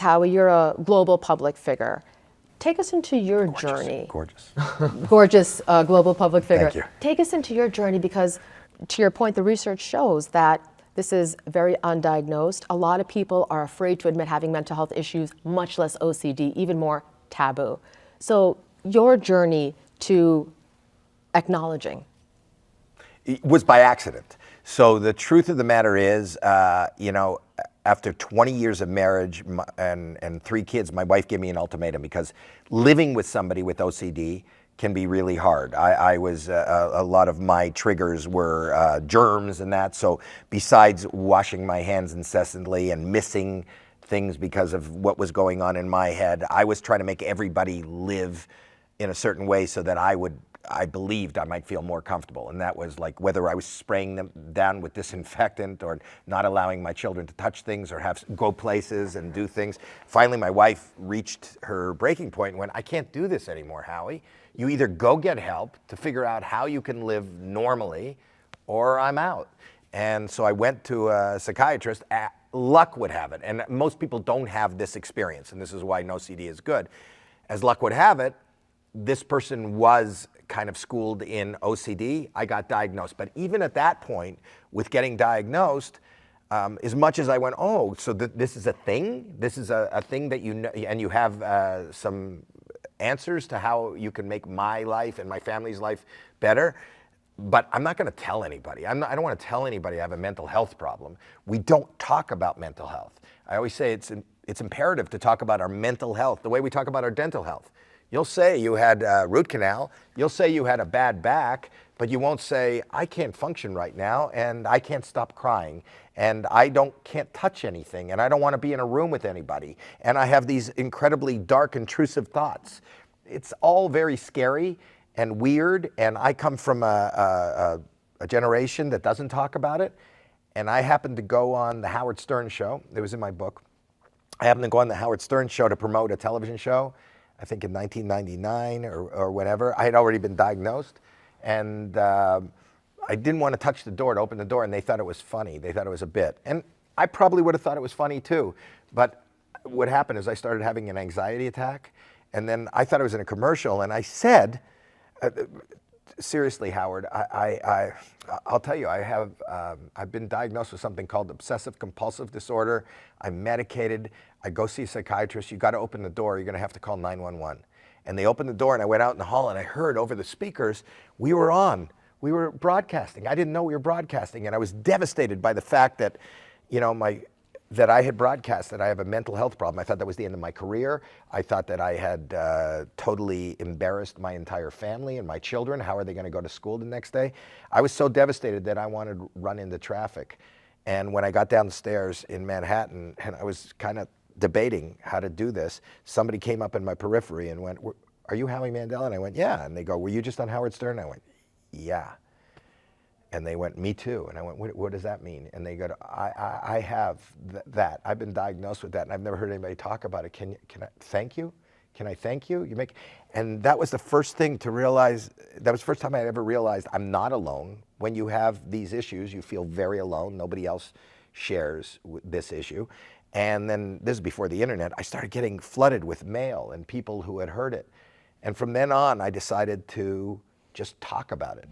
Howie, you're a global public figure. Take us into your journey. Gorgeous. Gorgeous global public figure. Thank you. Take us into your journey because, to your point, the research shows that this is very undiagnosed. A lot of people are afraid to admit having mental health issues, much less OCD, even more taboo. So your journey to acknowledging. It was by accident. So the truth of the matter is, after 20 years of marriage and 3 kids, my wife gave me an ultimatum because living with somebody with OCD can be really hard. I was, a lot of my triggers were germs and that. So besides washing my hands incessantly and missing things because of what was going on in my head, I was trying to make everybody live in a certain way so that I believed I might feel more comfortable. And that was like whether I was spraying them down with disinfectant or not allowing my children to touch things or go places and do things. Finally, my wife reached her breaking point and went, I can't do this anymore, Howie. You either go get help to figure out how you can live normally or I'm out. And so I went to a psychiatrist. Luck would have it, and most people don't have this experience, and this is why NOCD is good. As luck would have it, this person was kind of schooled in OCD. I got diagnosed. But even at that point, with getting diagnosed, as much as I went, oh, so this is a thing? This is a thing that you know, and you have some answers to how you can make my life and my family's life better. But I'm not going to tell anybody. I don't want to tell anybody I have a mental health problem. We don't talk about mental health. I always say it's imperative to talk about our mental health the way we talk about our dental health. You'll say you had a root canal, you'll say you had a bad back, but you won't say, I can't function right now, and I can't stop crying, and I can't touch anything, and I don't want to be in a room with anybody, and I have these incredibly dark, intrusive thoughts. It's all very scary and weird, and I come from a generation that doesn't talk about it, and I happened to go on the Howard Stern show. It was in my book. I happened to go on the Howard Stern show to promote a television show, I think in 1999 or whenever. I had already been diagnosed, and I didn't want to touch the door to open the door, and they thought it was funny. They thought it was a bit. And I probably would have thought it was funny too, but what happened is I started having an anxiety attack, and then I thought it was in a commercial, and I said, seriously, Howard, I'll tell you, I've been diagnosed with something called obsessive compulsive disorder. I'm medicated. I go see a psychiatrist. You got to open the door. You're going to have to call 911. And they opened the door, and I went out in the hall, and I heard over the speakers, we were broadcasting. I didn't know we were broadcasting, and I was devastated by the fact that, that I had broadcast that I have a mental health problem. I thought that was the end of my career. I thought that I had totally embarrassed my entire family and my children. How are they going to go to school the next day? I was so devastated that I wanted to run into traffic. And when I got down the stairs in Manhattan, and I was kind of debating how to do this, somebody came up in my periphery and went, are you Howie Mandel? And I went, yeah. And they go, were you just on Howard Stern? And I went, yeah. And they went, me too. And I went, what does that mean? And they go, I have that. I've been diagnosed with that, and I've never heard anybody talk about it. Can I thank you? Can I thank you? And that was the first thing to realize. That was the first time I ever realized I'm not alone. When you have these issues, you feel very alone. Nobody else shares this issue. And then, this is before the internet, I started getting flooded with mail and people who had heard it. And from then on, I decided to just talk about it.